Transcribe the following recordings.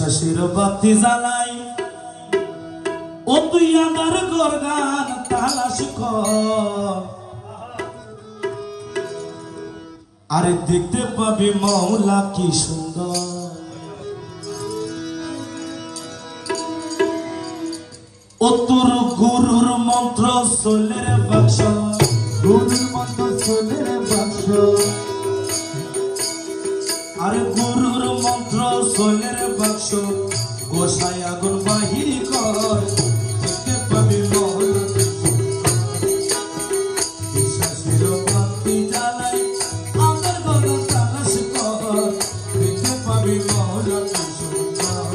বিশ্বাসের বাতি জ্বালাই ও তুই আমার গরগান তালাশ কর আরে দেখতে পাবি মৌলা কি সুন্দর ও তোর গুরুর মন্ত্র সোলের বাক্স গুরুর মন্ত্র সোলের বাক্স আরে গুরুর মন্ত্র সোলের বাক্স গোসাই আগুন বাহির কর দেখতে পাবি মৌলা বিশ্বাসের বাতি জ্বালাই আমার গরগান তালাশ কর দেখতে পাবি মৌলা কি সুন্দর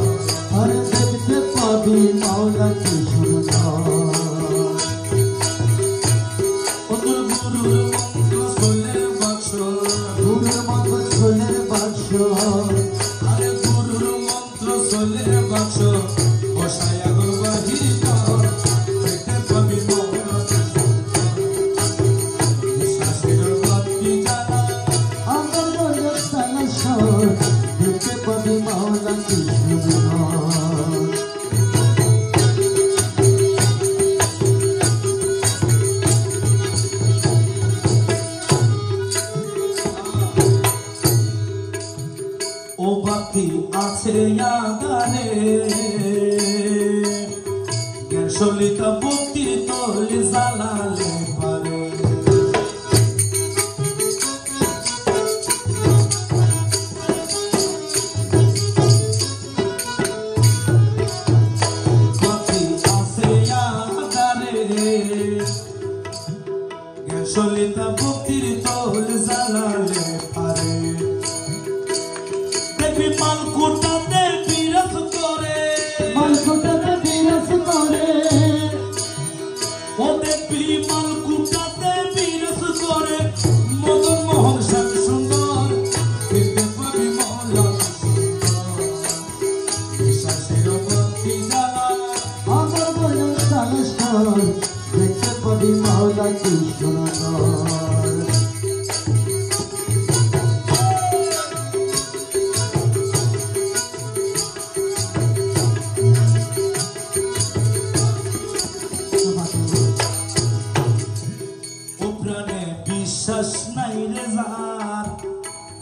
আরে দেখতে পাবি মৌলা কি আরে গুরুর মন্ত্র সোলের বাক্স গোসাই আগুন বাহির কর দেখতে পাবি মৌলা বিশ্বাসের বাতি জ্বালাই আমার গরগান তালাশ কর দেখতে পাবি মৌলা কি সুন্দর ও বাতি আছে আগারে সলিতা ভক্তির তলে জ্বালালে পারে বাতি আছে আগারে সলিতা ভক্তির তলে জ্বালালে পারে মালকুটাতে বিরাজ করে মালকুটাতে বিরাজ করে ও দেবী মালকুটাতে বিরাজ করে মদন মোহন শ্যাম সুন্দর দেখতে পাবি মৌলা বিশ্বাসের বাতি জ্বালাই আমার গরগান তালাশ কর দেখতে পাবি মৌলা কি সুন্দর বিশ্বাস নাই রে যার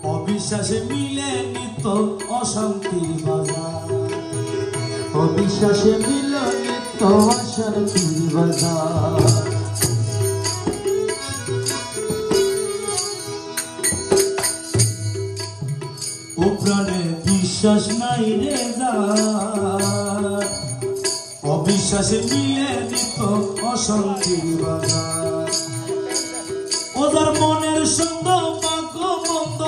অবিশ্বাসে মিলে নিত অশান্তির বাজার অবিশ্বাসে মিলে নিত অশান্তির বাজার ও প্রাণে বিশ্বাস নাই রে যার অবিশ্বাসে মিলে নিত অশান্তির বাজার ওদের মনের সঙ্গ পাক বন্ধ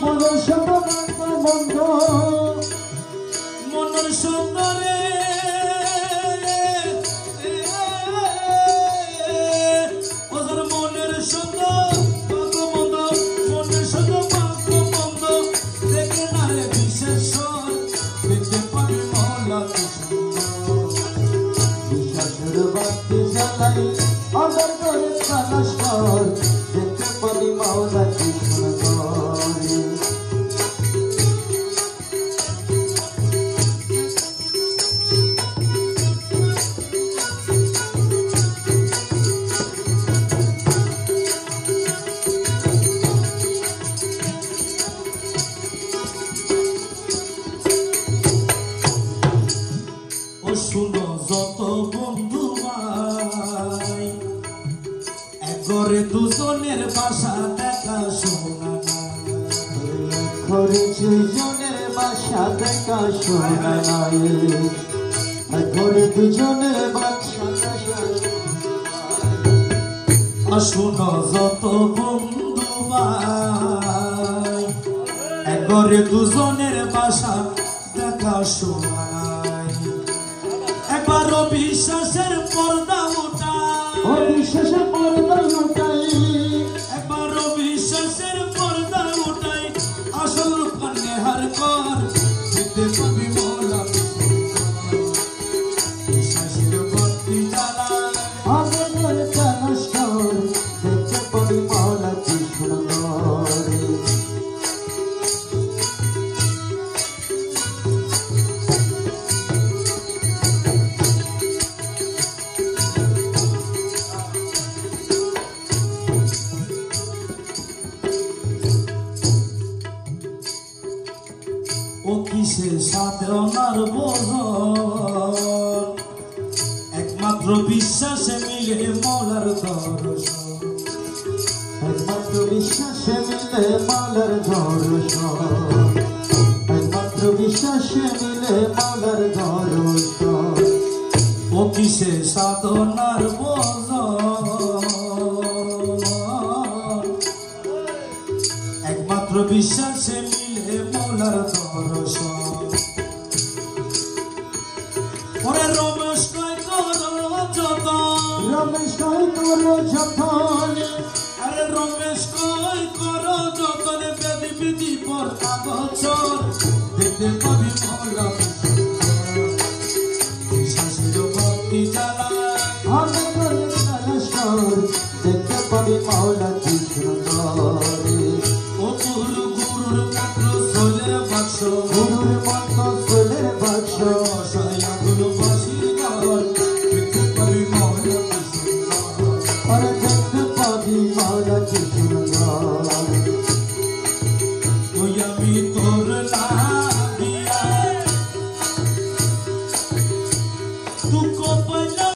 মনের সঙ্গ পাক বন্ধ মনের সুন্দরে ওদের মনের সঙ্গ পাক বন্ধ মনের সঙ্গ পাক বন্ধ দেখে না রে বিশেষ দেখতে পাবি মৌলা কি সুন্দর বিশ্বাসের বাতি জ্বালাই আমার গরগান তালাশ কর দেখতে পাবি মৌলা কি সুন্দর ও শুনো যত বন্ধু ভাই একরে দুজনের বাসা দেখা শোনা ঘরে দুজনের বাসা দেখা শোনা ঘরে দুজনের বাসা শুনো যত বন্ধু ভাই একরে দুজনের বাসা দেখা শোনা একবার বিশ্বাসের পর্দা উঠাই বিশ্বাসের পর্দা উঠাই একবার বিশ্বাসের পর্দা উঠাই আসল পান্নে হার কর দেখতে পাবি মৌলা বিশ্বাসের বাতি জ্বালাই আমার গরগান তালাশ কর দেখতে পাবি মৌলা কি সুন্দর সাধনার বোঝন একমাত্র বিশ্বাসে মিলে মৌলার দর্শন একমাত্র বিশ্বাসে মিলে মালার দর্শন একমাত্র বিশ্বাসে মিলে মালার দর্শন অতি সে সাধনার বোঝন একমাত্র বিশ্বাসে মিলে মৌলার দর্শন ওরে রমেশ কয় করো যতন রমেশ কয় করো যতন আরে রমেশ কয় করো যতন বেদি বিধি পর বছর দেখতে পাবি মৌলা